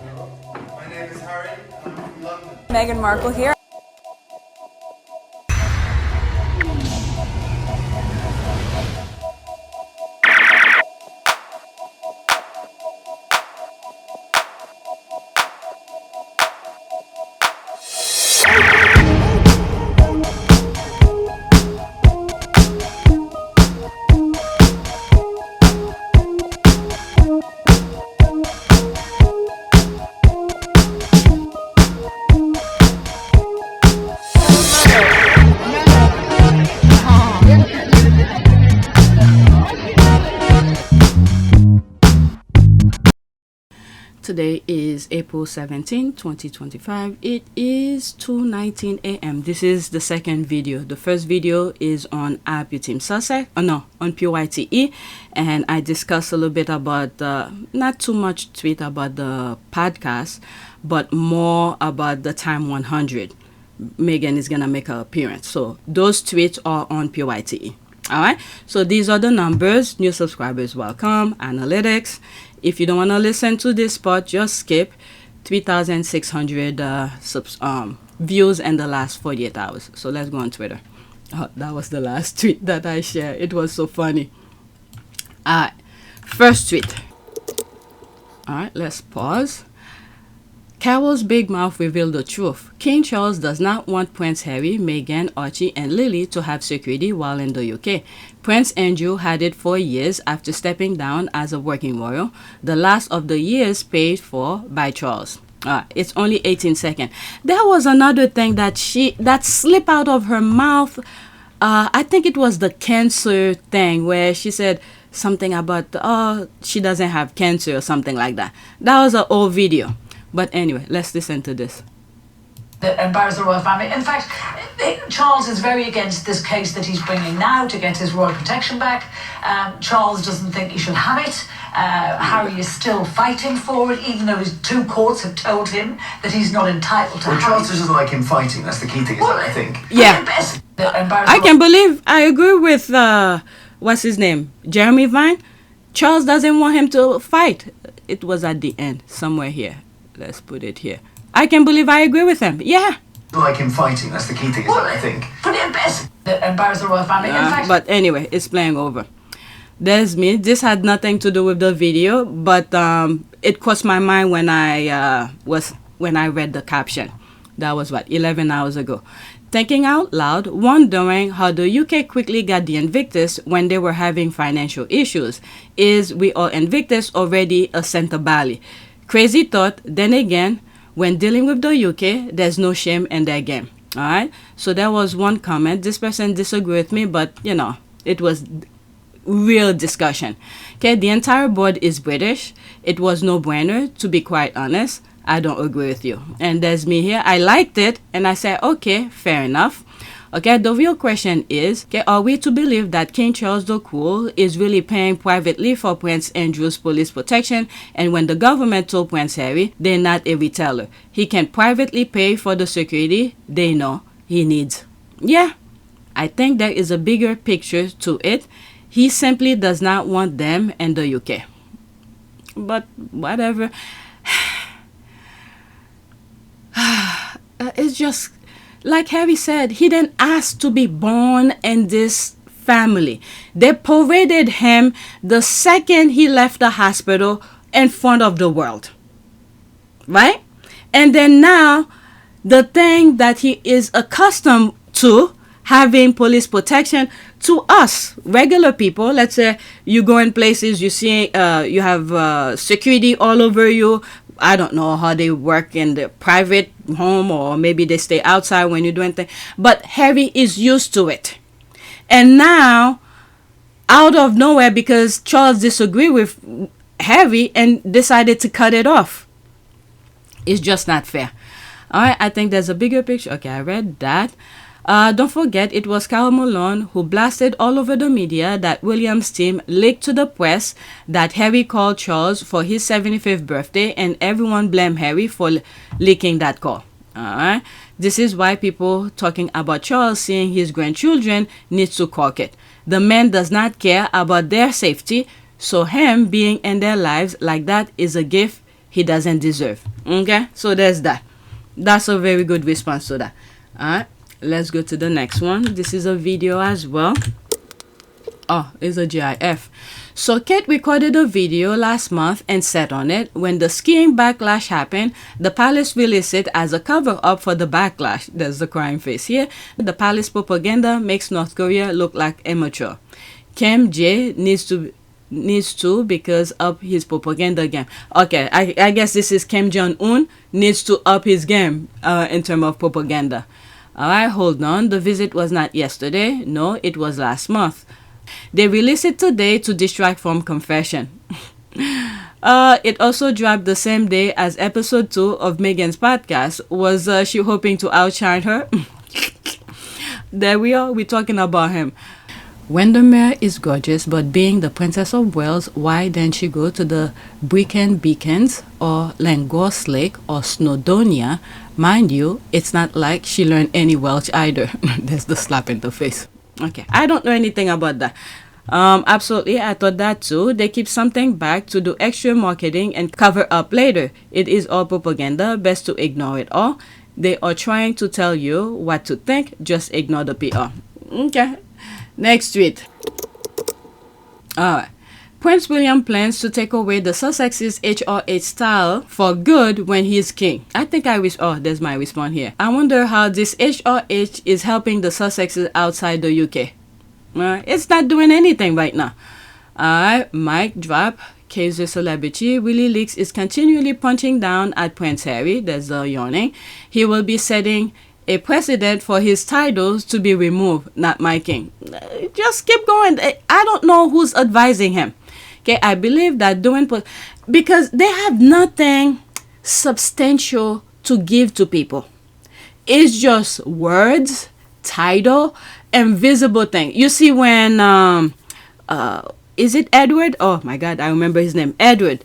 My name is Harry, and I'm from London. Meghan Markle here. Today is April 17, 2025. It is 2:19 a.m. This is the second video. The first video is on APTS Sussex. On PYTE, and I discussed a little bit about not too much tweet about the podcast, but more about the time 100. Meghan is gonna make her appearance. So those tweets are on PYTE. All right. So these are the numbers. New subscribers, welcome. Analytics. If you don't want to listen to this part, just skip. 3,600 views in the last 48 hours. So let's go on Twitter. Oh, that was the last tweet that I shared. It was so funny. First tweet. All right, let's pause. Carole's big mouth revealed the truth. King Charles does not want Prince Harry, Meghan, Archie, and Lili to have security while in the UK. Prince Andrew had it for years after stepping down as a working royal, the last of the years paid for by Charles. It's only 18 seconds. There was another thing that slipped out of her mouth. I think it was the cancer thing where she said something about, she doesn't have cancer or something like that. That was an old video. But anyway, let's listen to this. That embarrass the royal family. In fact, Charles is very against this case that he's bringing now to get his royal protection back. Charles doesn't think he should have it. Harry is still fighting for it, even though his two courts have told him that he's not entitled to have it. Charles doesn't like him fighting. That's the key thing, isn't it, I think? Yeah. I can believe, I agree with, what's his name? Jeremy Vine. Charles doesn't want him to fight. It was at the end, somewhere here. Let's put it here. I can believe I agree with him. Yeah. Like him fighting. That's the key thing, isn't it, I think? Put it best. Embarrass the royal family. In fact, but anyway, it's playing over. There's me. This had nothing to do with the video, but it crossed my mind when I read the caption. That was 11 hours ago. Thinking out loud, wondering how the UK quickly got the Invictus when they were having financial issues. Is we are Invictus already a Sentebale? Crazy thought. Then again, when dealing with the UK, there's no shame in their game. All right. So there was one comment. This person disagreed with me, but it was real discussion. Okay. The entire board is British. It was no brainer, to be quite honest. I don't agree with you. And there's me here. I liked it, and I said, okay, fair enough. Okay, the real question is, are we to believe that King Charles the Cruel is really paying privately for Prince Andrew's police protection, and when the government told Prince Harry they're not a retailer, he can privately pay for the security they know he needs? Yeah, I think there is a bigger picture to it. He simply does not want them in the UK. But whatever. It's just... Like Harry said, he didn't ask to be born in this family. They paraded him the second he left the hospital in front of the world. Right? And then now, the thing that he is accustomed to, having police protection, to us, regular people, let's say you go in places, you see, you have security all over you. I don't know how they work in the private home, or maybe they stay outside when you're doing things. But Harry is used to it. And now, out of nowhere, because Charles disagreed with Harry and decided to cut it off. It's just not fair. All right, I think there's a bigger picture. Okay, I read that. Don't forget, it was Carole who blasted all over the media that William's team leaked to the press that Harry called Charles for his 75th birthday, and everyone blamed Harry for leaking that call. Alright, this is why people talking about Charles seeing his grandchildren needs to cork it. The man does not care about their safety, so him being in their lives like that is a gift he doesn't deserve. Okay, so there's that. That's a very good response to that. Alright, let's go to the next one. This is a video as well. Oh, it's a GIF. So Kate recorded a video last month and said on it, when the skiing backlash happened, the palace released it as a cover-up for the backlash. There's the crying face here. The palace propaganda makes North Korea look like amateur. Kim J needs to because up his propaganda game. Okay, I guess this is Kim Jong-un needs to up his game in terms of propaganda. Alright, hold on. The visit was not yesterday. No, it was last month. They released it today to distract from confession. It also dropped the same day as episode 2 of Meghan's podcast. Was she hoping to outshine her? There we are. We're talking about him. Windermere is gorgeous, but being the Princess of Wales, why didn't she go to the Brecon Beacons or Llangorren Lake or Snowdonia? Mind you, it's not like she learned any Welsh either. There's the slap in the face. Okay, I don't know anything about that. Absolutely, I thought that too. They keep something back to do extra marketing and cover up later. It is all propaganda, best to ignore it all. They are trying to tell you what to think, just ignore the PR. Okay, next tweet. Alright. Prince William plans to take away the Sussexes HRH style for good when he's king. I think there's my response here. I wonder how this HRH is helping the Sussexes outside the UK. It's not doing anything right now. Mic drop. Case celebrity Willie Leaks is continually punching down at Prince Harry. There's the yawning. He will be setting a precedent for his titles to be removed, not my king. Just keep going. I don't know who's advising him. Okay, I believe that because they have nothing substantial to give to people. It's just words, title, and visible thing. You see when is it Edward? Oh my God, I remember his name. Edward,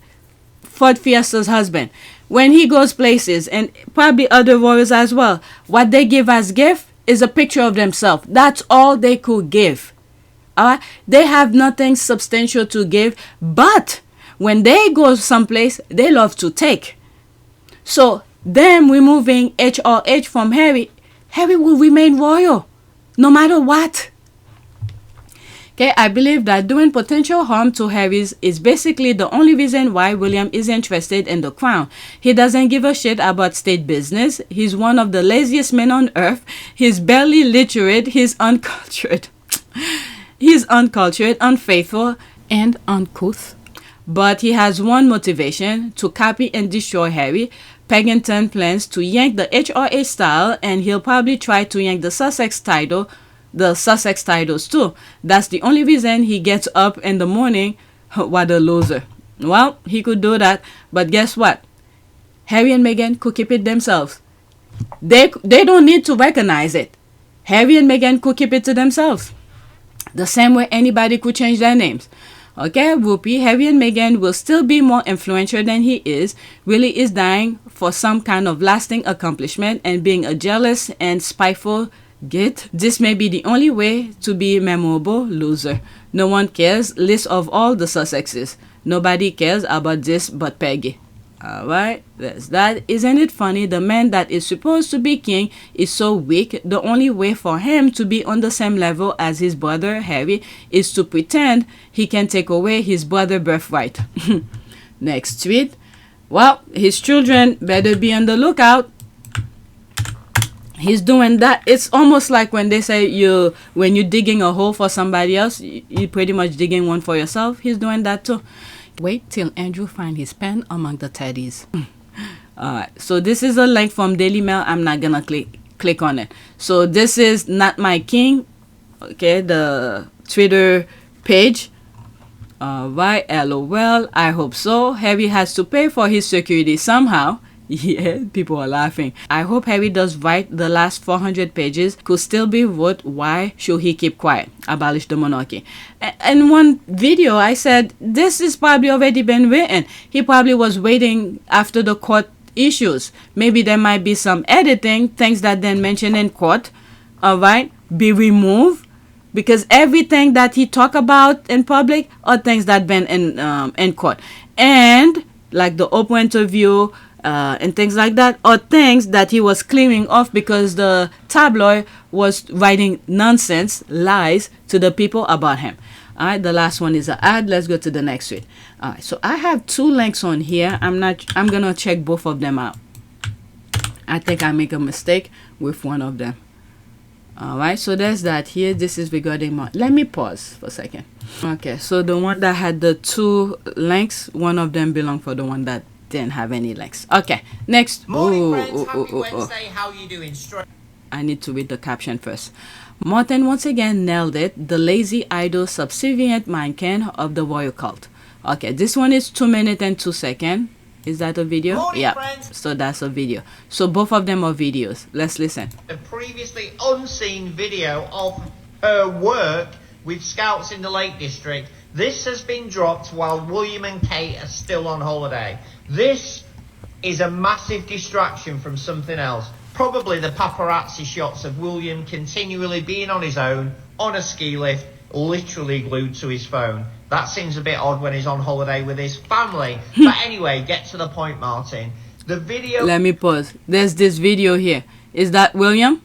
Ford Fiesta's husband. When he goes places, and probably other royals as well, what they give as gift is a picture of themselves. That's all they could give. They have nothing substantial to give, but when they go someplace, they love to take. So them removing HRH from Harry will remain royal, no matter what. Okay, I believe that doing potential harm to Harry is basically the only reason why William is interested in the crown. He doesn't give a shit about state business. He's one of the laziest men on earth. He's barely literate. He's uncultured. He's uncultured, unfaithful, and uncouth. But he has one motivation: to copy and destroy Harry. Paddington plans to yank the HRH style, and he'll probably try to yank the Sussex titles too. That's the only reason he gets up in the morning. What a loser. Well, he could do that, but guess what? Harry and Meghan could keep it themselves. They don't need to recognize it. Harry and Meghan could keep it to themselves. The same way anybody could change their names. Okay, Whoopi, Harry and Meghan will still be more influential than he is. Really is dying for some kind of lasting accomplishment and being a jealous and spiteful git. This may be the only way to be memorable loser. No one cares. List of all the Sussexes. Nobody cares about this but Peggy. Alright, that's that. Isn't it funny? The man that is supposed to be king is so weak. The only way for him to be on the same level as his brother Harry is to pretend he can take away his brother's birthright. Next tweet. Well, his children better be on the lookout. He's doing that. It's almost like when they say when you're digging a hole for somebody else, you're pretty much digging one for yourself. He's doing that too. Wait till Andrew finds his pen among the teddies. Alright, so this is a link from Daily Mail. I'm not gonna click on it. So this is Not My King. Okay, the Twitter page. Alright, LOL. I hope so. Harry has to pay for his security somehow. Yeah, people are laughing. I hope Harry does write the last 400 pages. Could still be wrote. Why should he keep quiet? Abolish the monarchy. In one video, I said this is probably already been written. He probably was waiting after the court issues. Maybe there might be some editing, things that then mentioned in court. Alright, be removed. Because everything that he talk about in public are things that been in court. And like the Oprah interview and things like that, or things that he was clearing off because the tabloid was writing nonsense, lies to the people about him. All right, the last one is an ad. Let's go to the next one. All right, so I have 2 links on here. I'm gonna check both of them out. I think I make a mistake with one of them. All right, so there's that here. This is regarding let me pause for a second. Okay, so the one that had the 2 links, one of them belonged for the one that didn't have any links. Okay, next. Morning, friends. Happy Wednesday. How you doing? I need to read the caption first. Martin once again nailed it. The lazy, idle, subservient mankin of the royal cult. Okay, this one is 2 minutes and 2 seconds. Is that a video? Morning, yeah. Friends. So that's a video. So both of them are videos. Let's listen. The previously unseen video of her work with scouts in the Lake District. This has been dropped while William and Kate are still on holiday. This is a massive distraction from something else. Probably the paparazzi shots of William continually being on his own, on a ski lift, literally glued to his phone. That seems a bit odd when he's on holiday with his family. But anyway, get to the point, Martin. The video... Let me pause. There's this video here. Is that William?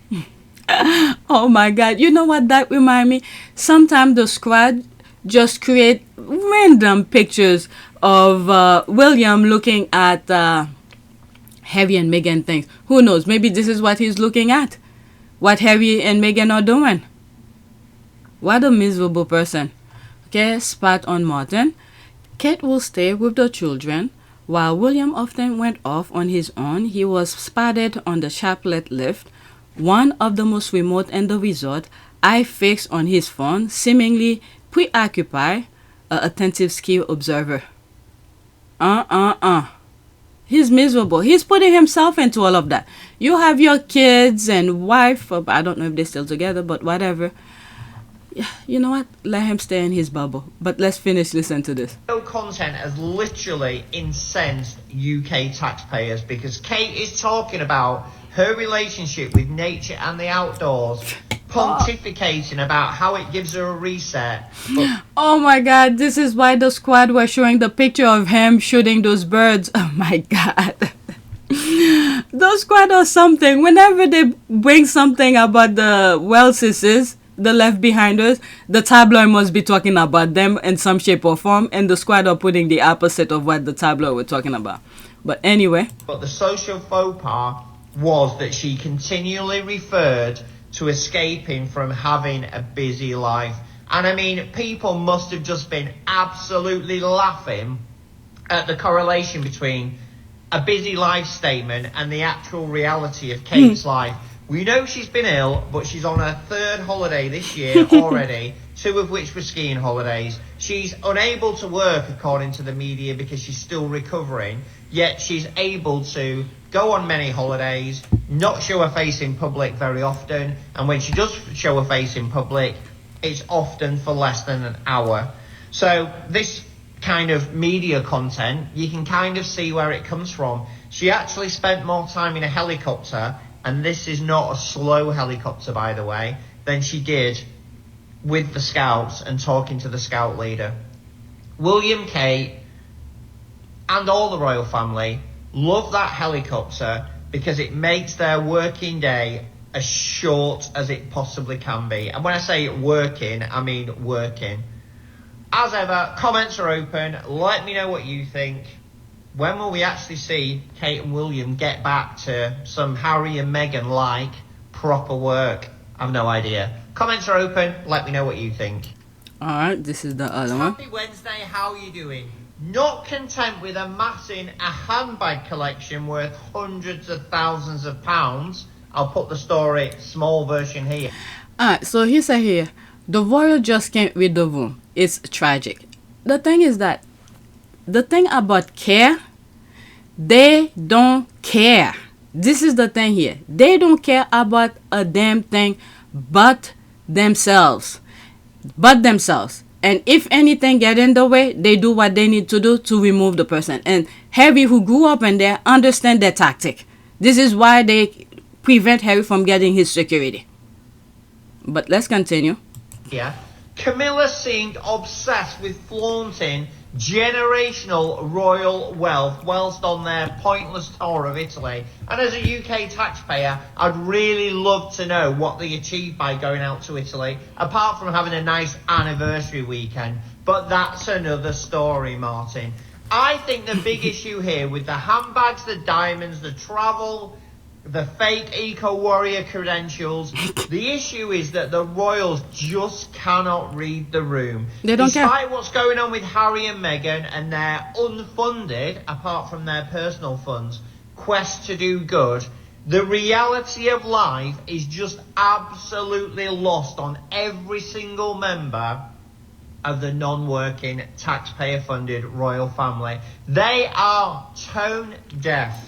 Oh my God. You know what that remind me? Sometimes the squad just create random pictures of William looking at Harry and Meghan things. Who knows? Maybe this is what he's looking at. What Harry and Meghan are doing. What a miserable person. Okay, spat on Martin. Kate will stay with the children. While William often went off on his own, he was spotted on the chaplet lift, one of the most remote in the resort, eye fixed on his phone, seemingly preoccupied, an attentive ski observer. He's miserable. He's putting himself into all of that. You have your kids and wife, I don't know if they're still together, but whatever. You know what? Let him stay in his bubble. But let's finish listening to this. Content has literally incensed UK taxpayers because Kate is talking about her relationship with nature and the outdoors, pontificating about how it gives her a reset. But oh my God, this is why the squad was showing the picture of him shooting those birds. Oh my God. Those squad or something. Whenever they bring something about the Welseses, the left behind-us, the tabloid must be talking about them in some shape or form, and the squad are putting the opposite of what the tabloid were talking about. But anyway. But the social faux pas was that she continually referred to escaping from having a busy life. And I mean, people must have just been absolutely laughing at the correlation between a busy life statement and the actual reality of Kate's life. We know she's been ill, but she's on her 3rd holiday this year already, 2 of which were skiing holidays. She's unable to work, according to the media, because she's still recovering, yet she's able to go on many holidays, not show her face in public very often, and when she does show her face in public, it's often for less than an hour. So this kind of media content, you can kind of see where it comes from. She actually spent more time in a helicopter, and this is not a slow helicopter, by the way, than she did with the scouts and talking to the scout leader. William, Kate, and all the royal family love that helicopter because it makes their working day as short as it possibly can be. And when I say working, I mean working. As ever, comments are open. Let me know what you think. When will we actually see Kate and William get back to some Harry and Meghan-like proper work? I've no idea. Comments are open. Let me know what you think. Alright, this is the other one. Happy Wednesday. How are you doing? Not content with amassing a handbag collection worth hundreds of thousands of pounds, I'll put the story, small version here. Alright, so he said here, the royal just can't read the room. It's tragic. The thing is that, the thing about care, they don't care. This is the thing here. They don't care about a damn thing but themselves. And if anything get in the way, they do what they need to do to remove the person. And Harry, who grew up in there, understand their tactic. This is why they prevent Harry from getting his security. But let's continue. Yeah. Camilla seemed obsessed with flaunting generational royal wealth whilst on their pointless tour of Italy. And as a UK taxpayer, I'd really love to know what they achieved by going out to Italy, apart from having a nice anniversary weekend. But that's another story, Martin. I think the big issue here with the handbags, the diamonds, the travel, the fake eco-warrior credentials, the issue is that the royals just cannot read the room. They don't Despite care. what's going on with Harry and Meghan and their unfunded, apart from their personal funds, quest to do good, the reality of life is just absolutely lost on every single member of the non-working, taxpayer-funded royal family. They are tone deaf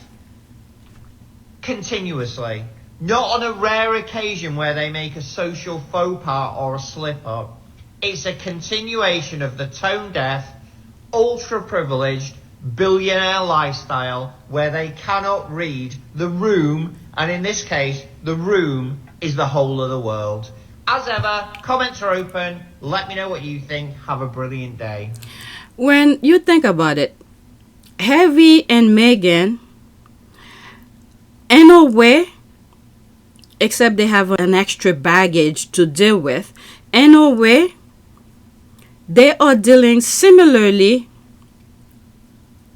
continuously, not on a rare occasion where they make a social faux pas or a slip-up. It's a continuation of the tone-deaf, ultra-privileged, billionaire lifestyle where they cannot read the room, and in this case, the room is the whole of the world. As ever, comments are open. Let me know what you think. Have a brilliant day. When you think about it, Harry and Meghan, in a way, except they have an extra baggage to deal with, in a way, they are dealing similarly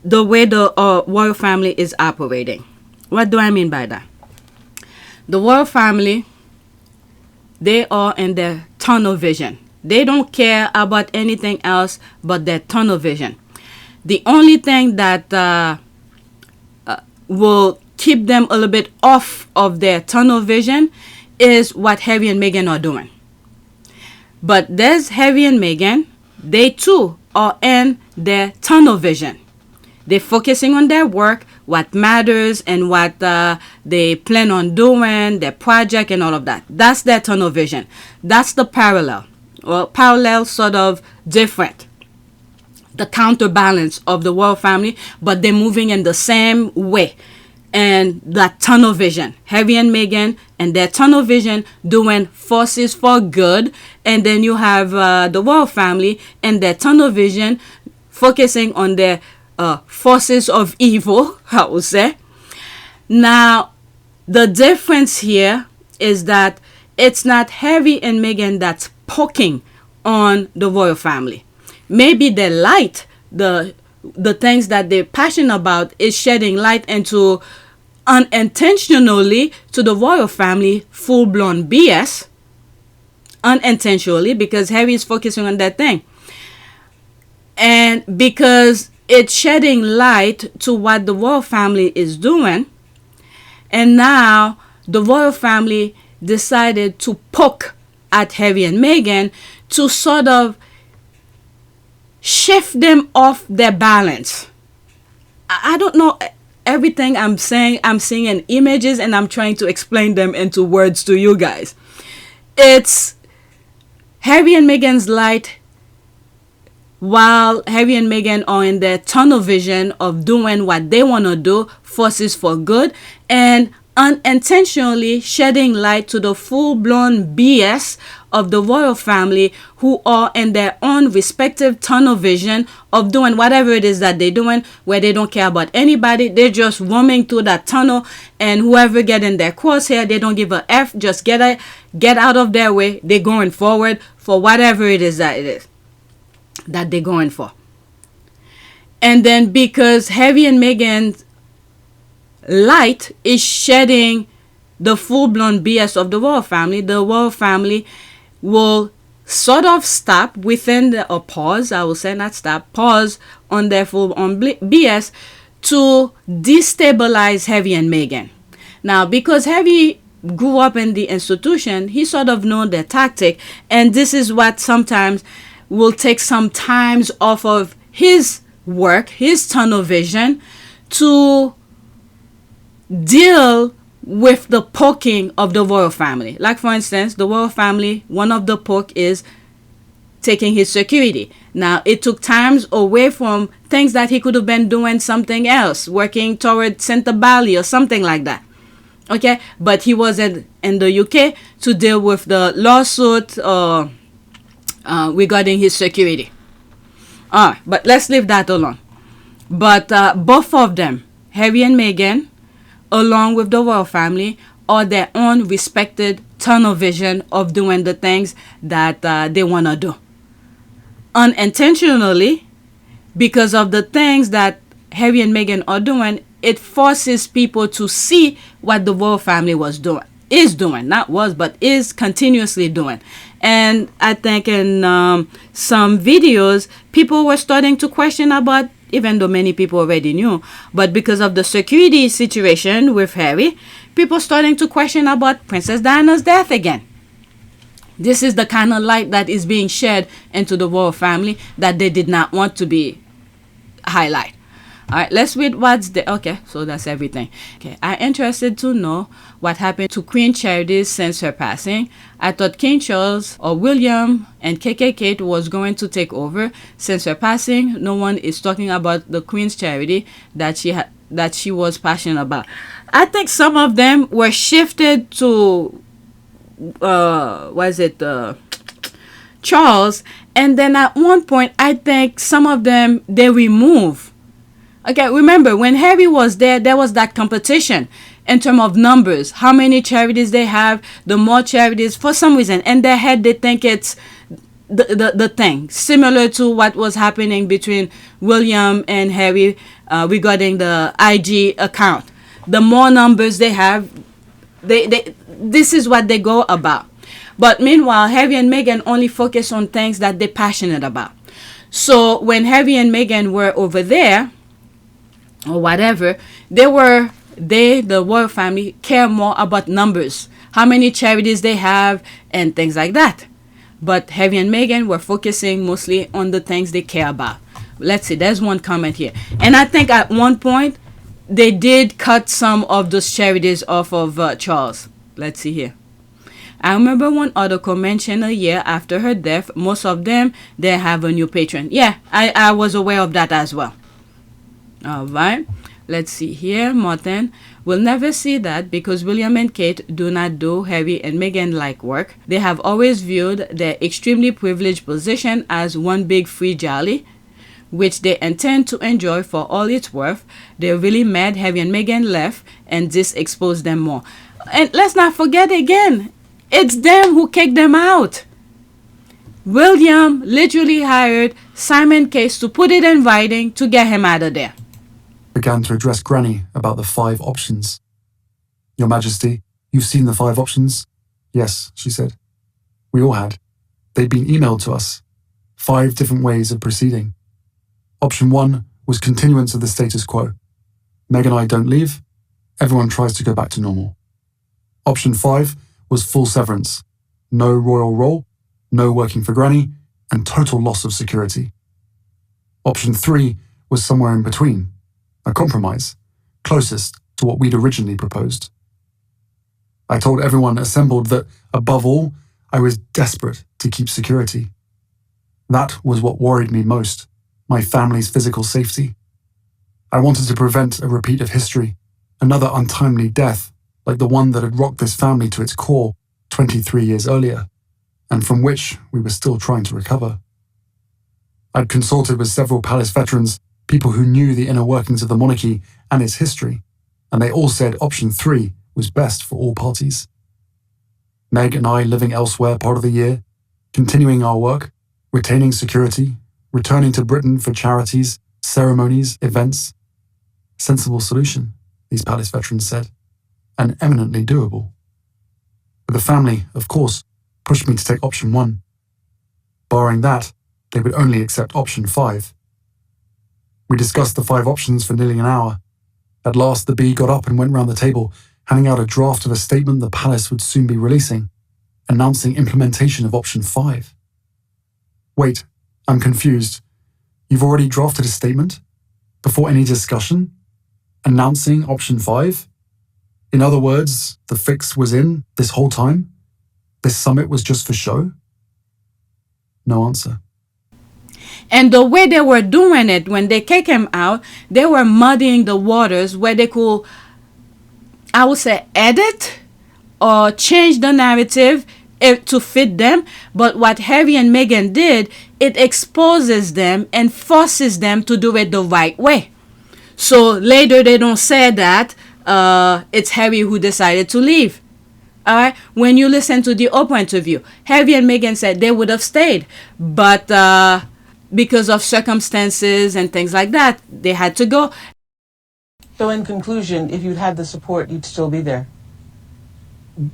the way the royal family is operating. What do I mean by that? The royal family, they are in their tunnel vision. They don't care about anything else but their tunnel vision. The only thing that will keep them a little bit off of their tunnel vision is what Harry and Meghan are doing. But there's Harry and Meghan. They too are in their tunnel vision. They're focusing on their work, what matters, and what they plan on doing, their project and all of that. That's their tunnel vision. That's the parallel. Well, parallel sort of different. The counterbalance of the royal family, but they're moving in the same way. And that tunnel vision, Harry and Meghan and their tunnel vision doing forces for good. And then you have the royal family and their tunnel vision focusing on their forces of evil, I would say. Now, the difference here is that it's not Harry and Meghan that's poking on the royal family. Maybe the light, the things that they're passionate about is shedding light into unintentionally to the royal family full-blown BS. Unintentionally, because Harry is focusing on that thing. And because it's shedding light to what the royal family is doing. And now the royal family decided to poke at Harry and Meghan to sort of shift them off their balance. I don't know. Everything I'm saying, I'm seeing in images and I'm trying to explain them into words to you guys. It's Harry and Meghan's light, while Harry and Meghan are in their tunnel vision of doing what they want to do, forces for good, and unintentionally shedding light to the full-blown BS of the royal family, who are in their own respective tunnel vision of doing whatever it is that they're doing, where they don't care about anybody. They're just roaming through that tunnel, and whoever get in their crosshair, they don't give a F. Just get out of their way. They're going forward for whatever it is that they're going for. And then because Harry and Meghan's light is shedding the full-blown BS of the royal family, the royal family will sort of stop within or pause, I will say, not stop, pause on their full-on BS to destabilize Harry and Meghan. Now, because Harry grew up in the institution, he sort of knows their tactic, and this is what sometimes will take some times off of his work, his tunnel vision, to deal with the poking of the royal family. Like, for instance, the royal family, one of the poke is taking his security. Now, it took times away from things that he could have been doing something else, working toward Sentebale or something like that. Okay, but he was in the UK to deal with the lawsuit regarding his security. But let's leave that alone. But both of them, Harry and Meghan, along with the royal family, are their own respected tunnel vision of doing the things that they want to do. Unintentionally, because of the things that Harry and Meghan are doing, it forces people to see what the royal family is continuously doing. And I think in some videos, people were starting to question about, even though many people already knew, but because of the security situation with Harry, people starting to question about Princess Diana's death again. This is the kind of light that is being shed into the royal family that they did not want to be highlight. All right, let's read what's there. Okay, so that's everything. Okay, I'm interested to know what happened to Queen Charity since her passing. I thought King Charles or William and KK Kate was going to take over. Since her passing, no one is talking about the Queen's Charity that she was passionate about. I think some of them were shifted to Charles, and then at one point I think some of them they remove. Okay, remember when Harry was there was that competition in terms of numbers, how many charities they have. The more charities, for some reason in their head they think it's the thing, similar to what was happening between William and Harry regarding the IG account. The more numbers they have, this is what they go about. But meanwhile, Harry and Meghan only focus on things that they're passionate about. So when Harry and Meghan were over there, or whatever, the royal family, care more about numbers, how many charities they have, and things like that. But Harry and Meghan were focusing mostly on the things they care about. Let's see, there's one comment here. And I think at one point, they did cut some of those charities off of Charles. Let's see here. I remember one article mentioned a year after her death, most of them, they have a new patron. Yeah, I was aware of that as well. All right. Let's see here. Martin, we'll never see that because William and Kate do not do Harry and Meghan like work. They have always viewed their extremely privileged position as one big free jolly, which they intend to enjoy for all it's worth. They're really mad Harry and Meghan left, and this exposed them more. And let's not forget again, it's them who kicked them out. William literally hired Simon Case to put it in writing to get him out of there. Began to address Granny about the 5 options. Your Majesty, you've seen the 5 options? Yes, she said. We all had. They'd been emailed to us. 5 different ways of proceeding. Option 1 was continuance of the status quo. Meg and I don't leave. Everyone tries to go back to normal. Option 5 was full severance. No royal role, no working for Granny, and total loss of security. Option 3 was somewhere in between. A compromise, closest to what we'd originally proposed. I told everyone assembled that, above all, I was desperate to keep security. That was what worried me most, my family's physical safety. I wanted to prevent a repeat of history, another untimely death like the one that had rocked this family to its core 23 years earlier, and from which we were still trying to recover. I'd consulted with several palace veterans, people who knew the inner workings of the monarchy and its history, and they all said option 3 was best for all parties. Meg and I living elsewhere part of the year, continuing our work, retaining security, returning to Britain for charities, ceremonies, events. Sensible solution, these palace veterans said, and eminently doable. But the family, of course, pushed me to take option 1. Barring that, they would only accept option 5. We discussed the 5 options for nearly an hour. At last, the bee got up and went round the table, handing out a draft of a statement the palace would soon be releasing, announcing implementation of option 5. Wait, I'm confused. You've already drafted a statement? Before any discussion? Announcing option 5? In other words, the fix was in this whole time? This summit was just for show? No answer. And the way they were doing it, when they kick him out, they were muddying the waters where they could, I would say, edit or change the narrative to fit them. But what Harry and Meghan did, it exposes them and forces them to do it the right way. So later they don't say that it's Harry who decided to leave. All right. When you listen to the Oprah interview, Harry and Meghan said they would have stayed, but because of circumstances and things like that, they had to go. So in conclusion, if you'd had the support, you'd still be there.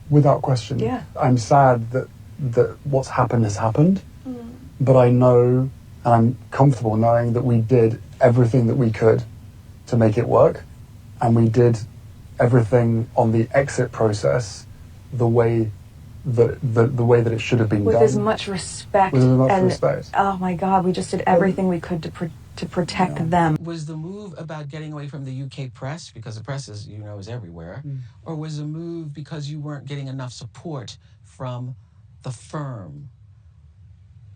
Without question. Yeah. I'm sad that what's happened has happened, but I know and I'm comfortable knowing that we did everything that we could to make it work, and we did everything on the exit process the way that it should have been with done. as much respect. With as much and, respect. Oh my God, we just did everything we could to protect them. Was the move about getting away from the UK press, because the press is, is everywhere, or was the move because you weren't getting enough support from the firm?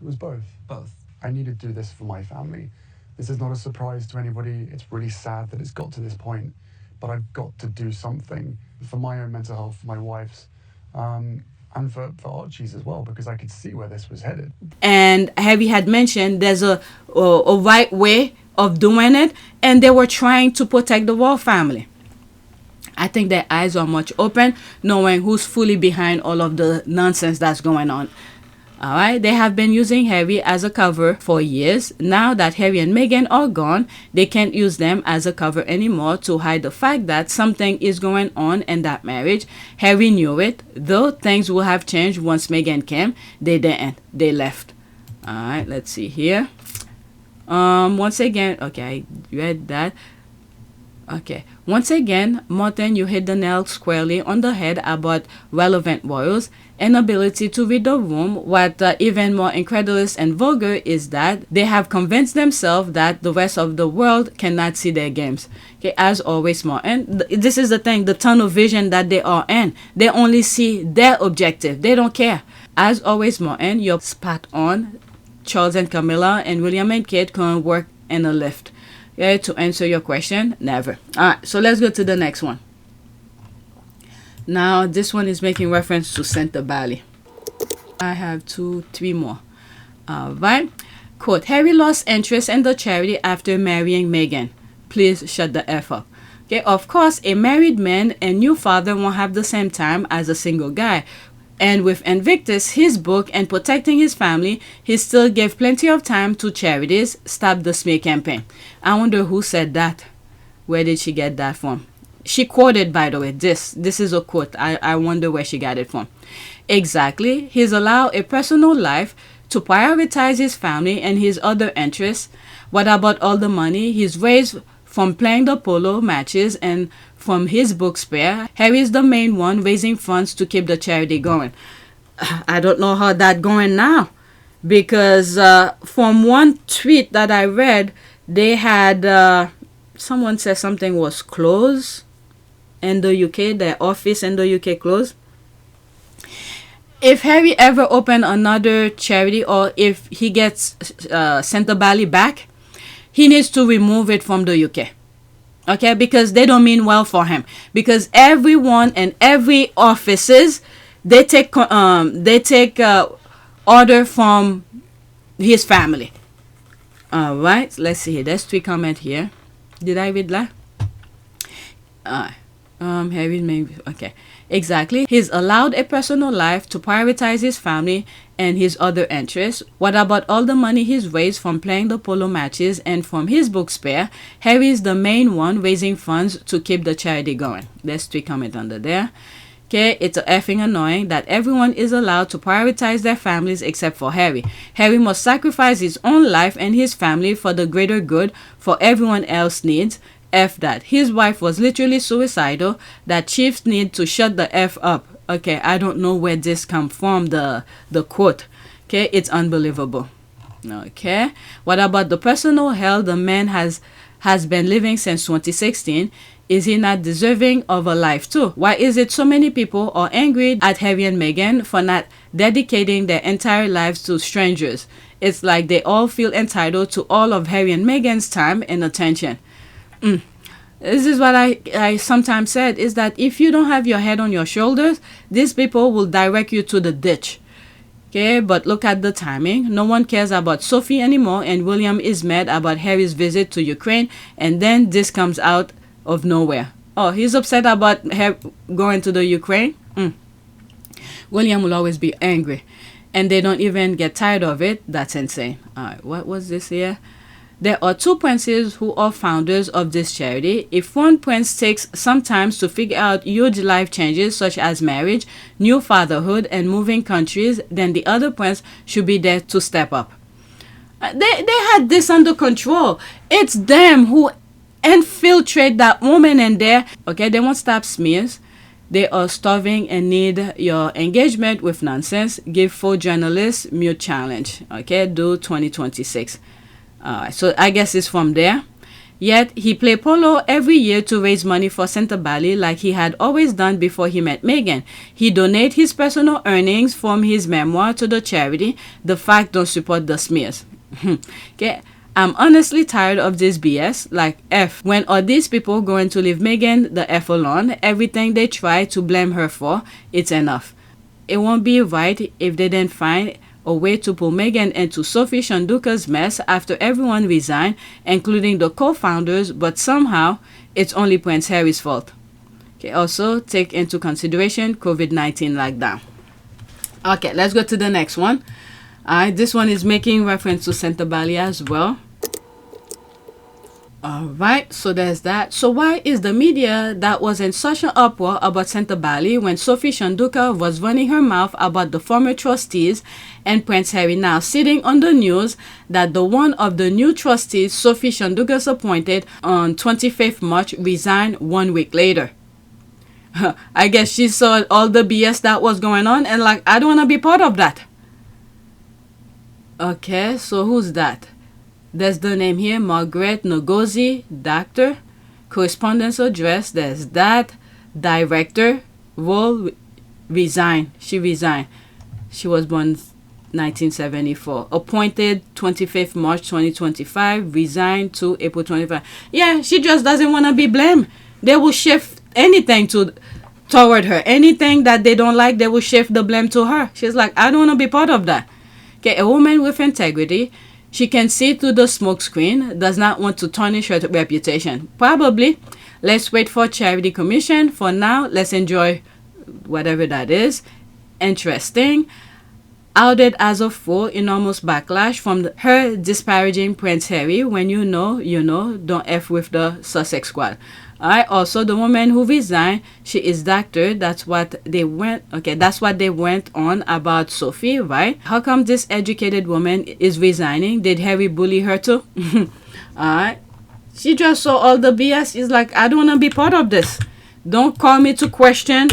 It was both. Both. I needed to do this for my family. This is not a surprise to anybody. It's really sad that it's got to this point, but I've got to do something for my own mental health, for my wife's, and for Archie's as well, because I could see where this was headed. And Harry had mentioned there's a right way of doing it, and they were trying to protect the royal family. I think their eyes are much open, knowing who's fully behind all of the nonsense that's going on. All right, they have been using Harry as a cover for years. Now that Harry and Meghan are gone, they can't use them as a cover anymore to hide the fact that something is going on in that marriage. Harry knew it, though things will have changed once Meghan came. They didn't. They left. All right, let's see here. Once again, okay, I read that. Okay. Once again, Martin, you hit the nail squarely on the head about relevant royals' inability to read the room. What even more incredulous and vulgar is that they have convinced themselves that the rest of the world cannot see their games. Okay, as always, Martin, this is the thing, the tunnel vision that they are in. They only see their objective. They don't care. As always, Martin, you're spot on. Charles and Camilla and William and Kate couldn't work in a lift. Okay, to answer your question, never. Alright, so let's go to the next one. Now, this one is making reference to Sentebale. I have 3 more. Alright. Quote, Harry lost interest in the charity after marrying Meghan. Please shut the F up. Okay, of course, a married man and new father won't have the same time as a single guy. And with Invictus, his book, and protecting his family, he still gave plenty of time to charities. Stop the smear campaign. I wonder who said that. Where did she get that from? She quoted, by the way, this is a quote. I wonder where she got it from. Exactly. He's allowed a personal life to prioritize his family and his other interests. What about all the money he's raised from playing the polo matches and from his book spare? Harry is the main one raising funds to keep the charity going. I don't know how that's going now, because from one tweet that I read, they had someone said something was closed in the UK, their office in the UK closed. If Harry ever opened another charity, or if he gets Sentebale back, he needs to remove it from the UK. Okay, because they don't mean well for him. Because everyone and every offices, they take order from his family. All right, let's see here. There's 3 comments here. Did I read that? Harry maybe okay. Exactly. He's allowed a personal life to prioritize his family and his other interests. What about all the money he's raised from playing the polo matches and from his book spare? Harry is the main one raising funds to keep the charity going. There's 3 comments under there. Okay, it's effing annoying that everyone is allowed to prioritize their families except for Harry. Harry must sacrifice his own life and his family for the greater good for everyone else's needs. F that. His wife was literally suicidal. That chiefs need to shut the F up. Okay, I don't know where this come from, the quote. Okay, it's unbelievable. Okay, what about the personal hell the man has been living since 2016? Is he not deserving of a life too? Why is it so many people are angry at Harry and Meghan for not dedicating their entire lives to strangers? It's like they all feel entitled to all of Harry and Meghan's time and attention. This is what I sometimes said, is that if you don't have your head on your shoulders, these people will direct you to the ditch. Okay, but look at the timing. No one cares about Sophie anymore, and William is mad about Harry's visit to Ukraine, and then this comes out of nowhere. Oh, he's upset about going to the Ukraine? William will always be angry, and they don't even get tired of it. That's insane. Alright, what was this here? There are 2 princes who are founders of this charity. If one prince takes some time to figure out huge life changes such as marriage, new fatherhood, and moving countries, then the other prince should be there to step up. They had this under control. It's them who infiltrate that woman in there. Okay, they won't stop smears. They are starving and need your engagement with nonsense. Give 4 journalists mute challenge. Okay, do 2026. So I guess it's from there. Yet he play polo every year to raise money for Sentebale like he had always done before he met Meghan. He donate his personal earnings from his memoir to the charity. The fact don't support the smears. Okay, I'm honestly tired of this BS. Like, F. When are these people going to leave Meghan the F alone? Everything they try to blame her for, it's enough. It won't be right if they didn't find a way to pull Meghan into Sophie Shanduka's mess after everyone resigned, including the co-founders, but somehow it's only Prince Harry's fault. Okay, also take into consideration COVID-19 lockdown. Okay, let's go to the next one. This one is making reference to Sentebale as well. Alright, so there's that. So why is the media that was in such an uproar about Sentebale when Sophie Shanduka was running her mouth about the former trustees and Prince Harry now sitting on the news that the one of the new trustees Sophie Shanduka's appointed on 25th March resigned 1 week later? I guess she saw all the BS that was going on and like, I don't want to be part of that. Okay, so who's that? There's the name here, Margaret Ngozi, doctor. Correspondence address, there's that. Director, role, resign. She resigned. She was born 1974. Appointed 25th March 2025. Resigned to April 25. Yeah, she just doesn't want to be blamed. They will shift anything toward her. Anything that they don't like, they will shift the blame to her. She's like, I don't want to be part of that. Okay, a woman with integrity. She can see through the smoke screen, does not want to tarnish her reputation. Probably. Let's wait for charity commission. For now, let's enjoy whatever that is. Interesting. Outed as a fool, enormous backlash from her disparaging Prince Harry. When you know, don't F with the Sussex squad. Alright, also the woman who resigned, she is doctor. That's what they went on about Sophie, right? How come this educated woman is resigning? Did Harry bully her too? Alright. She just saw all the BS. She's like, I don't want to be part of this. Don't call me to question.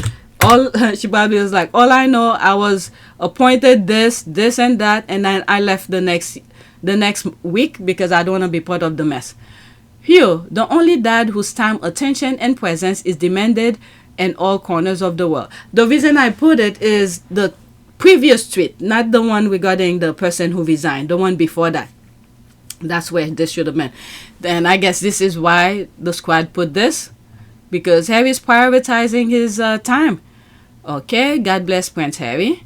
She probably was like, all I know, I was appointed this and that, and then I left the next week because I don't want to be part of the mess. Phew, the only dad whose time, attention, and presence is demanded in all corners of the world. The reason I put it is the previous tweet, not the one regarding the person who resigned, the one before that. That's where this should have been. Then I guess this is why the squad put this, because Harry's prioritizing his time. Okay, God bless Prince Harry.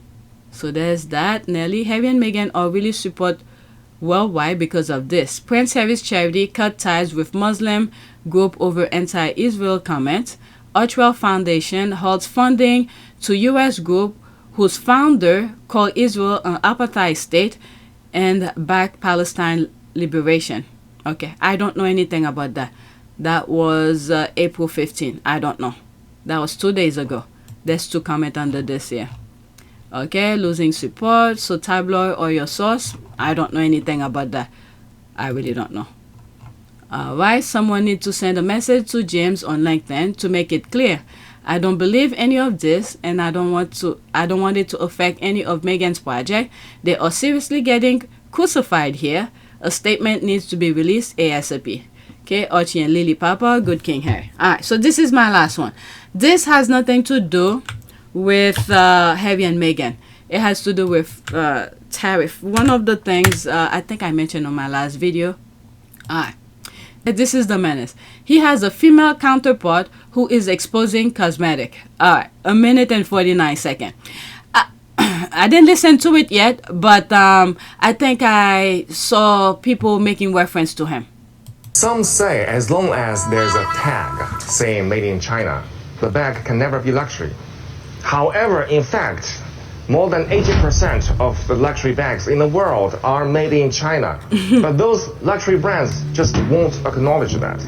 So there's that. Nelly, Harry and Meghan are really support worldwide because of this. Prince Harry's charity cut ties with Muslim group over anti-Israel comments. Archwell Foundation halts funding to U.S. group whose founder called Israel an apartheid state and backed Palestine liberation. Okay, I don't know anything about that. That was April 15. I don't know. That was 2 days ago. There's 2 comments under this here. Okay, losing support. So tabloid or your source? I don't know anything about that. I really don't know. Alright, someone needs to send a message to James on LinkedIn to make it clear. I don't believe any of this, and I don't want it to affect any of Meghan's project. They are seriously getting crucified here. A statement needs to be released ASAP. Okay, Archie and Lili Papa, good King Harry. Alright, so this is my last one. This has nothing to do with Harry and Meghan. It has to do with tariff. One of the things I think I mentioned on my last video. This is the menace. He has a female counterpart who is exposing cosmetic. All right, 1 minute and 49 seconds. I didn't listen to it yet, but I think I saw people making reference to him. Some say as long as there's a tag saying made in China, the bag can never be luxury. However, in fact, more than 80% of the luxury bags in the world are made in China. But those luxury brands just won't acknowledge that.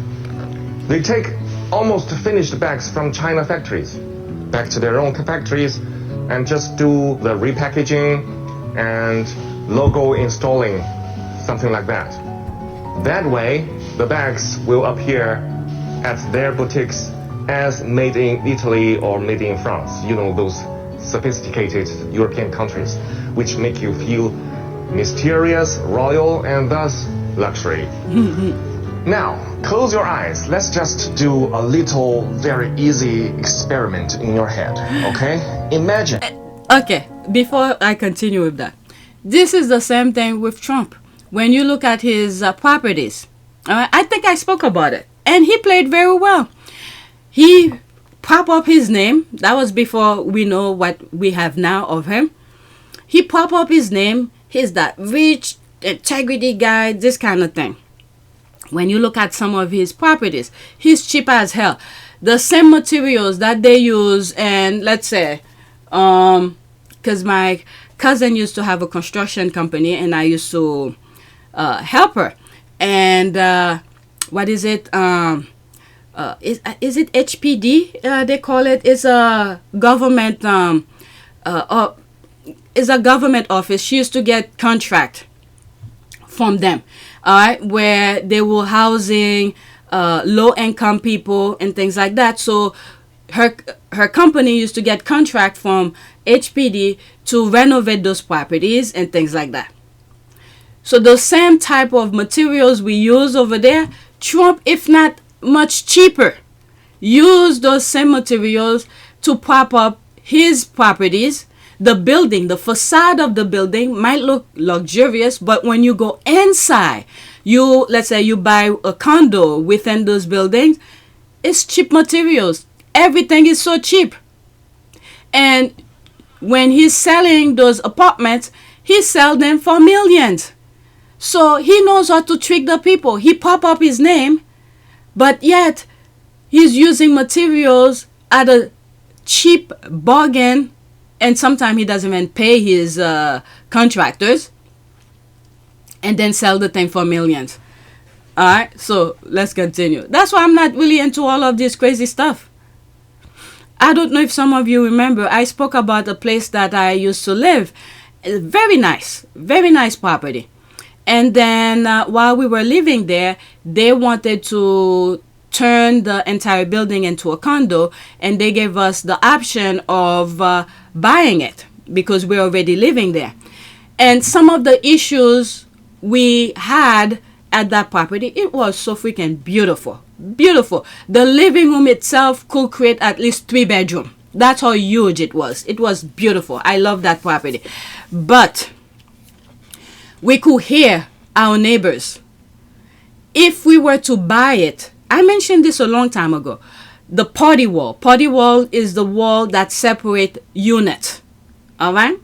They take almost finished bags from China factories back to their own factories and just do the repackaging and logo installing, something like that. That way, the bags will appear at their boutiques as made in Italy or made in France. You know, those sophisticated European countries, which make you feel mysterious, royal, and thus luxury. Now, close your eyes. Let's just do a little, very easy experiment in your head, okay? Imagine. Okay, before I continue with that, this is the same thing with Trump. When you look at his properties, I think I spoke about it, and he played very well. He pop up his name. That was before we know what we have now of him. He pop up his name. He's that rich integrity guy, this kind of thing. When you look at some of his properties, he's cheap as hell. The same materials that they use, and let's say, because my cousin used to have a construction company, and I used to help her. And what is it? Is it HPD? They call it. It's a government. It's a government office. She used to get contract from them, all right, where they were housing low-income people and things like that. So her company used to get contract from HPD to renovate those properties and things like that. So the same type of materials we use over there, Trump, if not much cheaper, use those same materials to prop up his properties. The building, the facade of the building might look luxurious, but when you go inside, let's say you buy a condo within those buildings, it's cheap materials. Everything is so cheap. And when he's selling those apartments, he sells them for millions. So he knows how to trick the people. He pop up his name, but yet he's using materials at a cheap bargain. And sometimes he doesn't even pay his contractors and then sell the thing for millions. All right, so let's continue. That's why I'm not really into all of this crazy stuff. I don't know if some of you remember, I spoke about a place that I used to live. Very nice property. And then while we were living there, they wanted to turn the entire building into a condo, and they gave us the option of buying it because we're already living there. And some of the issues we had at that property, it was so freaking beautiful. The living room itself could create at least 3 bedrooms. That's how huge it was. It was beautiful. I love that property. But we could hear our neighbors. If we were to buy it, I mentioned this a long time ago. The party wall. Party wall is the wall that separates units. All right?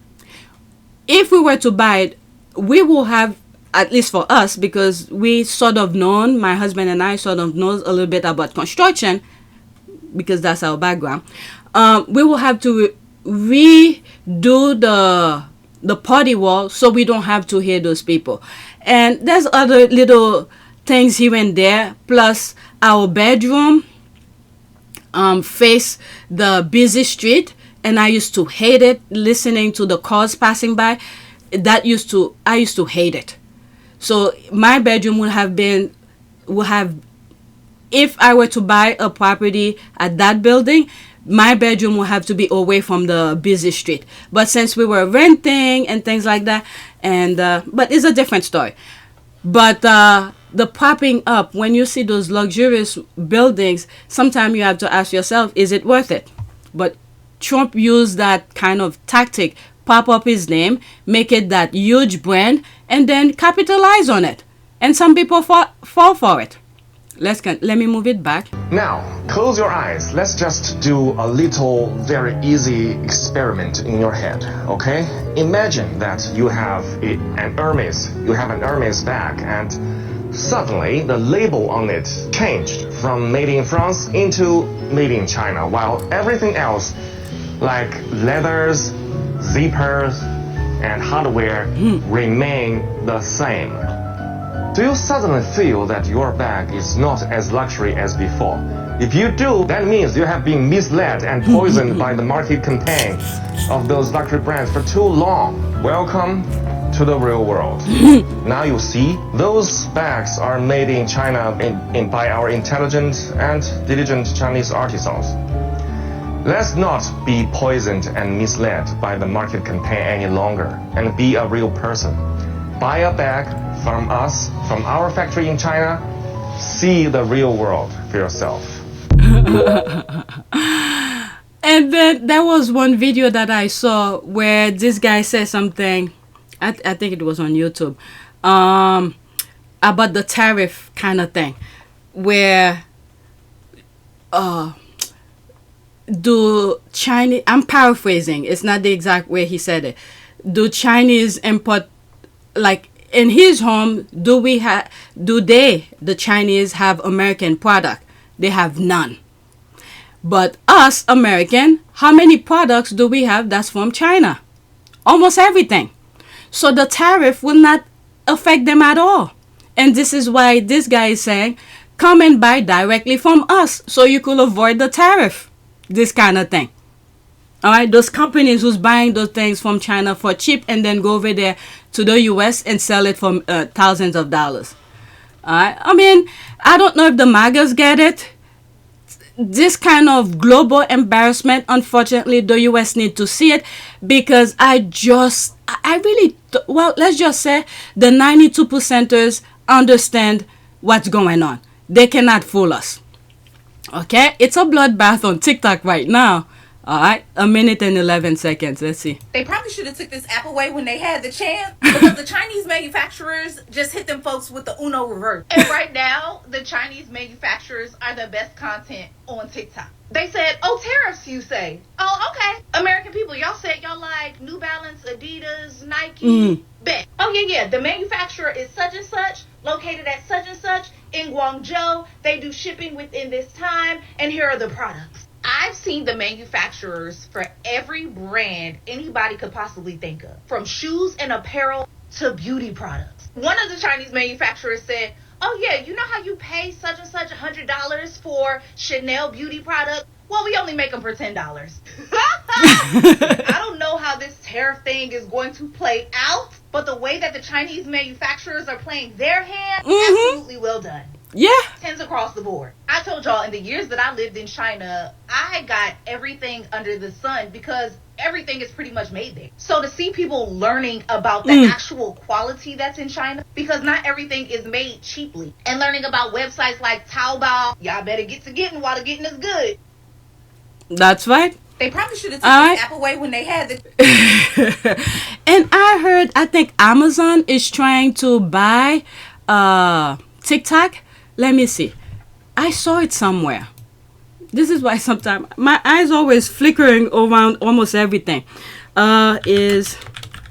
If we were to buy it, we will have, at least for us, because we sort of known, my husband and I sort of knows a little bit about construction, because that's our background. We will have to redo the party wall so we don't have to hear those people. And there's other little things here and there, plus our bedroom face the busy street, and I used to hate it, listening to the cars passing by. I used to hate it. So my bedroom would have, if I were to buy a property at that building, my bedroom would have to be away from the busy street. But since we were renting and things like that, and but it's a different story. But the popping up, when you see those luxurious buildings, sometimes you have to ask yourself, is it worth it? But Trump used that kind of tactic, pop up his name, make it that huge brand, and then capitalize on it. And some people fall for it. Let me move it back. Now, close your eyes. Let's just do a little, very easy experiment in your head, okay? Imagine that you have an Hermes bag, and suddenly the label on it changed from made in France into made in China, while everything else, like leathers, zippers, and hardware, remain the same. Do you suddenly feel that your bag is not as luxury as before? If you do, that means you have been misled and poisoned by the market campaign of those luxury brands for too long. Welcome to the real world. Now you see, those bags are made in China by our intelligent and diligent Chinese artisans. Let's not be poisoned and misled by the market campaign any longer, and be a real person. Buy a bag from us, from our factory in China. See the real world for yourself. And then there was one video that I saw where this guy said something, I think it was on YouTube, about the tariff kind of thing, where do Chinese, I'm paraphrasing, it's not the exact way he said it, do Chinese import, like in his home, the Chinese have American product? They have none. But us American, how many products do we have that's from China? Almost everything. So the tariff will not affect them at all. And this is why this guy is saying, come and buy directly from us so you could avoid the tariff. This kind of thing. All right, those companies who's buying those things from China for cheap and then go over there to the US and sell it for thousands of dollars. All right, I mean, I don't know if the MAGAs get it. This kind of global embarrassment, unfortunately, the US need to see it, because let's just say the 92%ers understand what's going on. They cannot fool us. Okay, it's a bloodbath on TikTok right now. All right, 1 minute and 11 seconds. Let's see. They probably should have took this app away when they had the chance, because the Chinese manufacturers just hit them folks with the Uno reverse. And right now, the Chinese manufacturers are the best content on TikTok. They said, oh, tariffs, you say. Oh, okay. American people, y'all said y'all like New Balance, Adidas, Nike. Bet. Oh, yeah. The manufacturer is such and such, located at such and such in Guangzhou. They do shipping within this time, and here are the products. I've seen the manufacturers for every brand anybody could possibly think of, from shoes and apparel to beauty products. One of the Chinese manufacturers said, oh yeah, you know how you pay such and such $100 for Chanel beauty product? Well, we only make them for $10. I don't know how this tariff thing is going to play out, but the way that the Chinese manufacturers are playing their hand, absolutely well done. Yeah. Tens across the board. I told y'all, in the years that I lived in China, I got everything under the sun because everything is pretty much made there. So to see people learning about the actual quality that's in China, because not everything is made cheaply, and learning about websites like Taobao, y'all better get to getting while the getting is good. That's right. They probably should have taken this app away when they had the... And I think Amazon is trying to buy TikTok. Let me see. I saw it somewhere. This is why sometimes my eyes always flickering around almost everything. Is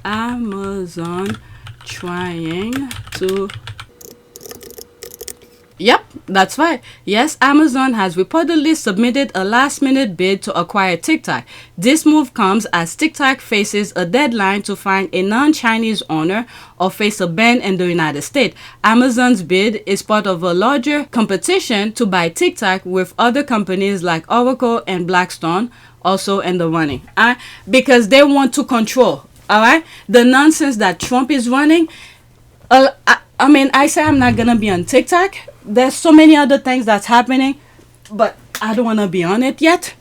Amazon trying to... Yep, that's right. Yes, Amazon has reportedly submitted a last-minute bid to acquire TikTok. This move comes as TikTok faces a deadline to find a non-Chinese owner or face a ban in the United States. Amazon's bid is part of a larger competition to buy TikTok, with other companies like Oracle and Blackstone also in the running. Because they want to control, all right? The nonsense that Trump is running. I mean, I say I'm not going to be on TikTok. There's so many other things that's happening, but I don't want to be on it yet.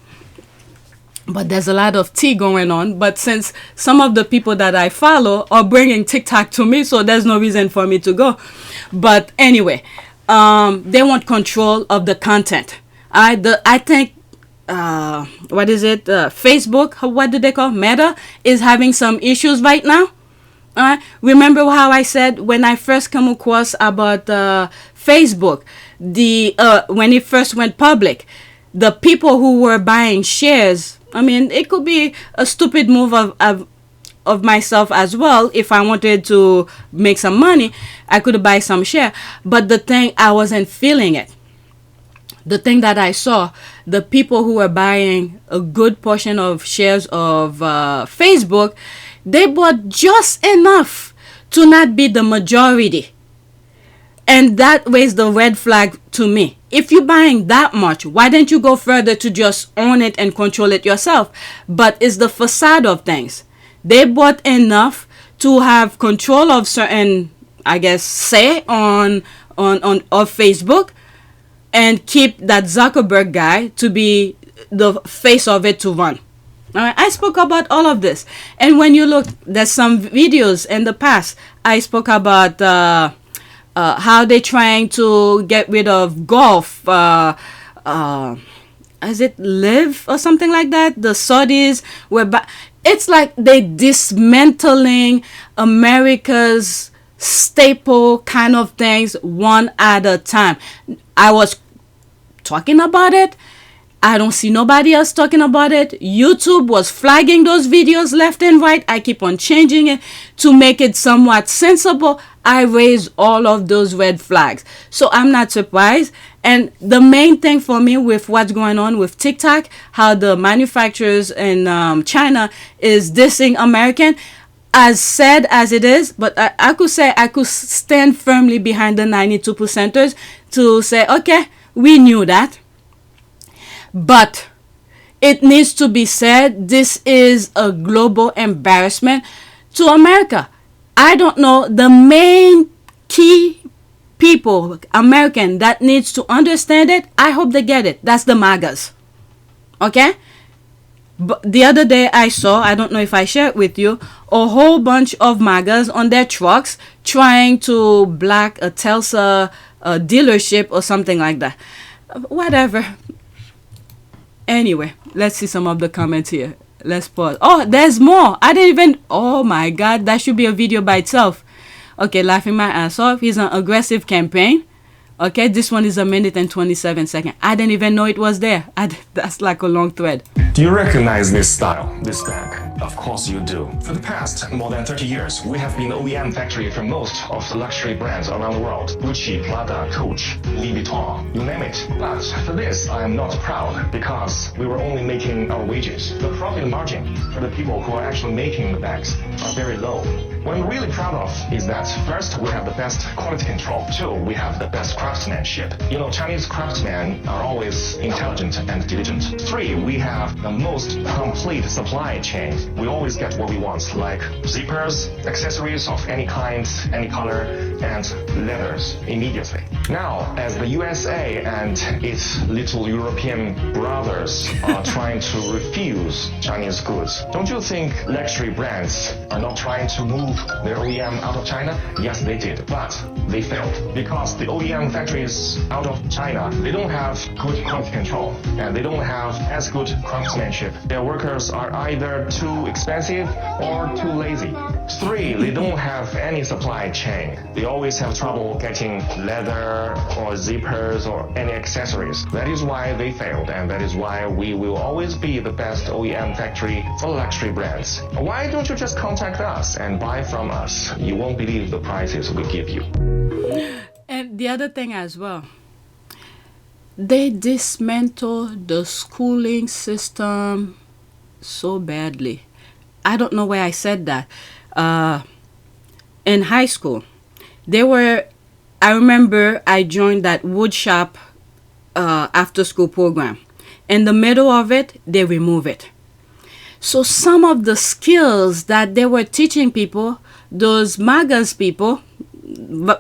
But there's a lot of tea going on. But since some of the people that I follow are bringing TikTok to me, so there's no reason for me to go. But anyway, they want control of the content. I think, what is it? Facebook, what do they call Meta, is having some issues right now. Remember how I said when I first come across about Facebook, when it first went public, the people who were buying shares, I mean, it could be a stupid move of myself as well. If I wanted to make some money, I could buy some share. But the thing, I wasn't feeling it. The thing that I saw, the people who were buying a good portion of shares of Facebook, they bought just enough to not be the majority. And that raised the red flag to me. If you're buying that much, why don't you go further to just own it and control it yourself? But it's the facade of things. They bought enough to have control of certain, I guess, say on Facebook, and keep that Zuckerberg guy to be the face of it to run. All right, I spoke about all of this. And when you look, there's some videos in the past. I spoke about how they're trying to get rid of golf. Is it Live or something like that? The Saudis were it's like they dismantling America's staple kind of things one at a time. I was talking about it. I don't see nobody else talking about it. YouTube was flagging those videos left and right. I keep on changing it to make it somewhat sensible. I raised all of those red flags. So I'm not surprised. And the main thing for me with what's going on with TikTok, how the manufacturers in China is dissing American, as sad as it is, but I could say I could stand firmly behind the 92%ers to say, okay, we knew that. But it needs to be said, this is a global embarrassment to America. I don't know, the main key people, American, that needs to understand it, I hope they get it. That's the MAGAs. Okay? But the other day I saw, I don't know if I shared with you, a whole bunch of MAGAs on their trucks trying to black a Tesla dealership or something like that. Whatever. Anyway, let's see some of the comments here. Let's pause. Oh, there's more. I didn't even... Oh my God, that should be a video by itself. Okay, laughing my ass off. He's an aggressive campaign. Okay, this one is 1 minute and 27 seconds. I didn't even know it was there. That's like a long thread. Do you recognize this style, this bag? Of course you do. For the past more than 30 years, we have been the OEM factory for most of the luxury brands around the world. Gucci, Prada, Coach, Louis Vuitton, you name it. But for this, I am not proud because we were only making our wages. The profit margin for the people who are actually making the bags are very low. What I'm really proud of is that first, we have the best quality control. Two, we have the best craftsmanship. You know, Chinese craftsmen are always intelligent and diligent. Three, we have the most complete supply chain. We always get what we want, like zippers, accessories of any kind, any color, and leathers immediately. Now, as the USA and its little European brothers are trying to refuse Chinese goods, don't you think luxury brands are not trying to move their OEM out of China? Yes, they did, but they failed because the OEM factories out of China, they don't have good quality control and they don't have as good craftsmanship. Their workers are either too expensive or too lazy. Three, they don't have any supply chain. They always have trouble getting leather or zippers or any accessories. That is why they failed, and that is why we will always be the best OEM factory for luxury brands. Why don't you just contact us and buy from us? You won't believe the prices we give you. And the other thing as well, they dismantle the schooling system so badly. I don't know why I said that. In high school, I remember I joined that wood shop after school program. In the middle of it, they remove it. So some of the skills that they were teaching people, those MAGAs people,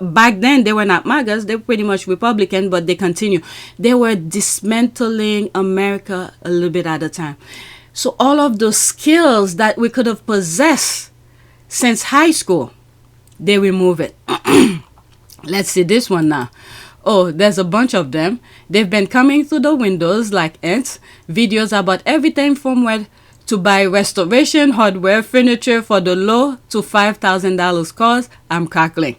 back then they were not MAGAs, they were pretty much Republican, but they continue. They were dismantling America a little bit at a time. So all of those skills that we could have possessed since high school, they remove it. Let's see this one now. Oh, there's a bunch of them. They've been coming through the windows like ants. Videos about everything from where to buy restoration, hardware, furniture for the low to $5,000 cost. I'm cackling.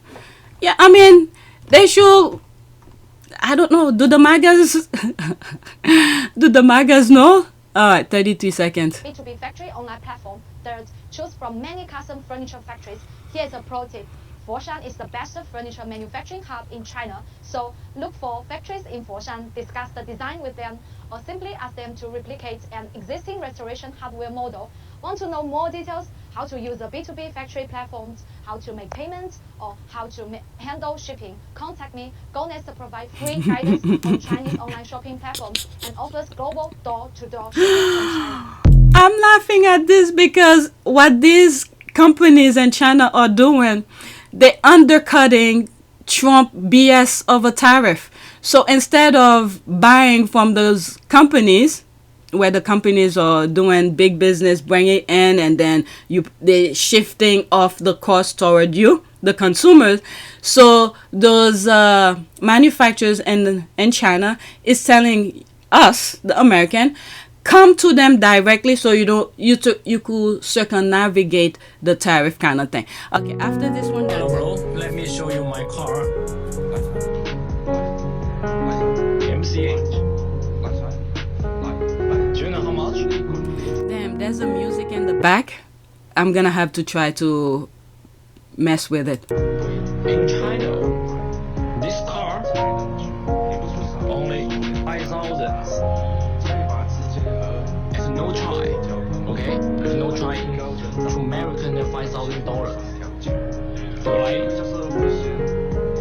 Yeah, I mean, they should, I don't know, do the magas know? All right, 33 seconds. B2B factory online platform that choose from many custom furniture factories. Here's a pro tip. Foshan is the best furniture manufacturing hub in China, so look for factories in Foshan, discuss the design with them, or simply ask them to replicate an existing restoration hardware model. Want to know more details? How to use the B2B factory platforms, how to make payments, or how to handle shipping? Contact me. GoNest provide free guidance on Chinese online shopping platforms and offers global door-to-door shipping from China. I'm laughing at this because what these companies in China are doing, they're undercutting Trump BS of a tariff. So instead of buying from those companies, where the companies are doing big business, bring it in, and then they're shifting off the cost toward you, the consumers. So those manufacturers in China is telling us, the American, come to them directly so you could circumnavigate the tariff kind of thing. Okay, after this one, hello bro, let me show you my car. MCH. Do you know how much? Damn, there's a music in the back. I'm gonna have to try to mess with it. In China, this car only 5,000. No try, okay? There's no try. To American $5,000. Right?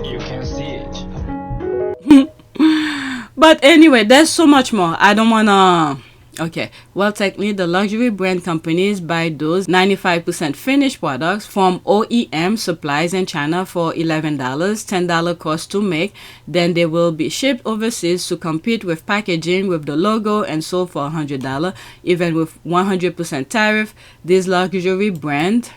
You can see it. But anyway, there's so much more. I don't wanna. Okay, well, technically, the luxury brand companies buy those 95% finished products from OEM supplies in China for $11, $10 cost to make. Then they will be shipped overseas to compete with packaging with the logo and sold for $100. Even with 100% tariff, these luxury brand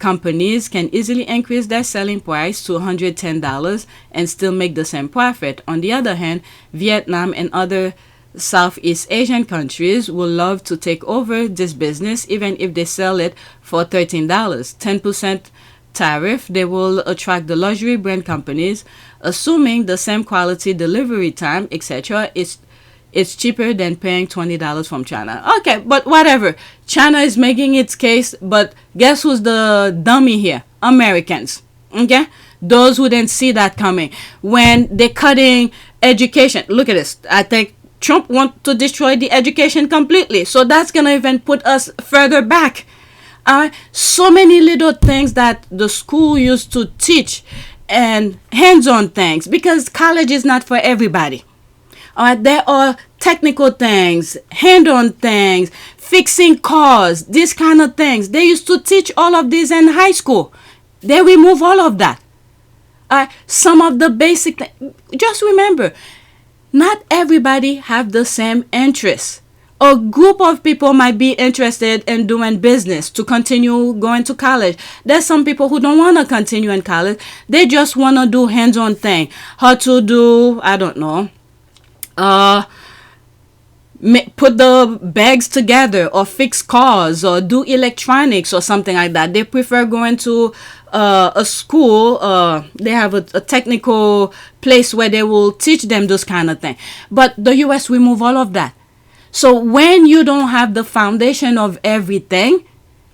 companies can easily increase their selling price to $110 and still make the same profit. On the other hand, Vietnam and other Southeast Asian countries will love to take over this business even if they sell it for $13. 10% tariff, they will attract the luxury brand companies, assuming the same quality, delivery time, etc. It's cheaper than paying $20 from China. Okay, but whatever. China is making its case, but guess who's the dummy here? Americans. Okay? Those who didn't see that coming. When they're cutting education. Look at this. I think Trump wants to destroy the education completely. So that's going to even put us further back. So many little things that the school used to teach and hands-on things, because college is not for everybody. There are technical things, hand-on things, fixing cars, these kind of things. They used to teach all of this in high school. They remove all of that. Some of the basic things. Just remember, not everybody have the same interests. A group of people might be interested in doing business to continue going to college. There's some people who don't want to continue in college. They just want to do hands-on thing. How to do, I don't know, put the bags together or fix cars or do electronics or something like that. They prefer going to a school. They have a technical place where they will teach them those kind of things. But the US remove all of that. So when you don't have the foundation of everything,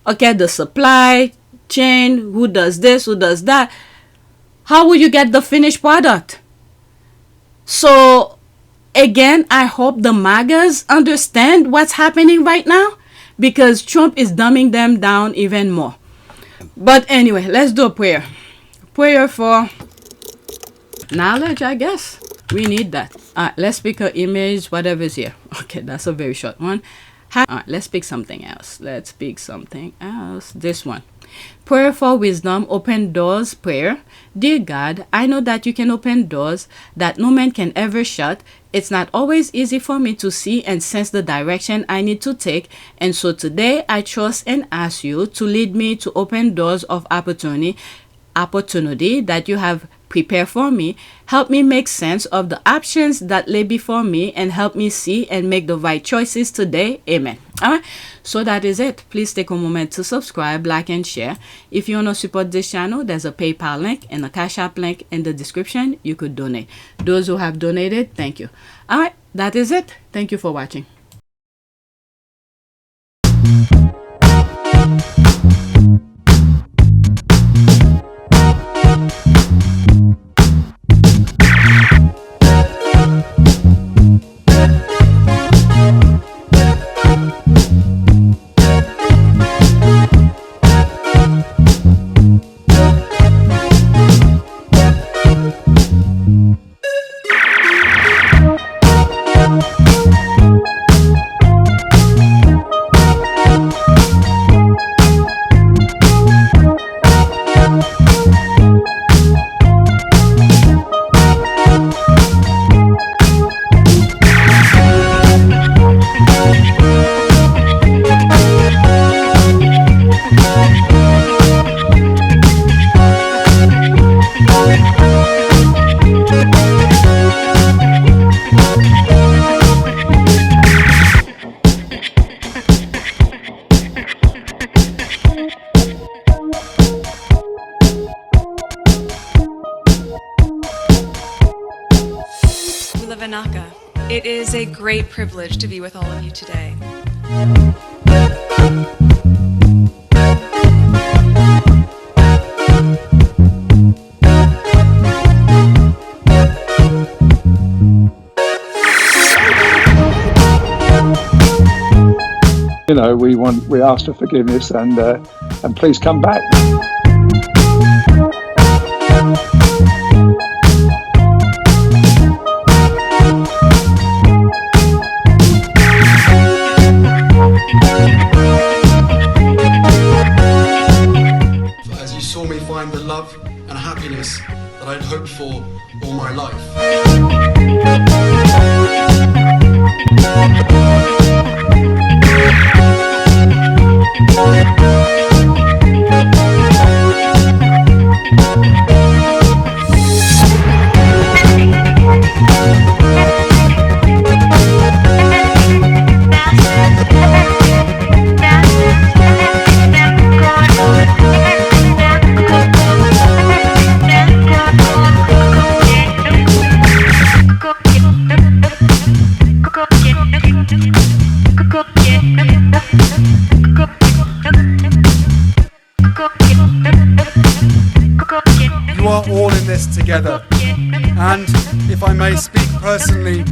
okay, the supply chain, who does this, who does that, how will you get the finished product? So again, I hope the MAGAs understand what's happening right now, because Trump is dumbing them down even more. But anyway, let's do a prayer. Prayer for knowledge, I guess. We need that. Let's pick an image, whatever's here. Okay, that's a very short one. Let's pick something else. This one. Prayer for wisdom, open doors prayer. Dear God, I know that you can open doors that no man can ever shut. It's not always easy for me to see and sense the direction I need to take. And so today I trust and ask you to lead me to open doors of opportunity that you have prepare for me, help me make sense of the options that lay before me, and help me see and make the right choices today. Amen. All right, so that is it. Please take a moment to subscribe, like, and share. If you want to support this channel, there's a PayPal link and a Cash App link in the description. You could donate. Those who have donated, thank you. All right, that is it. Thank you for watching. It is a great privilege to be with all of you today. You know, we ask for forgiveness and please come back. As you saw me find the love and happiness that I'd hoped for all my life. You are all in this together, and if I may speak personally,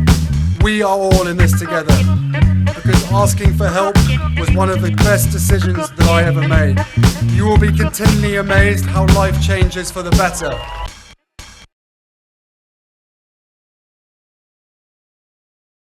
we are all in this together, because asking for help was one of the best decisions that I ever made. You will be continually amazed how life changes for the better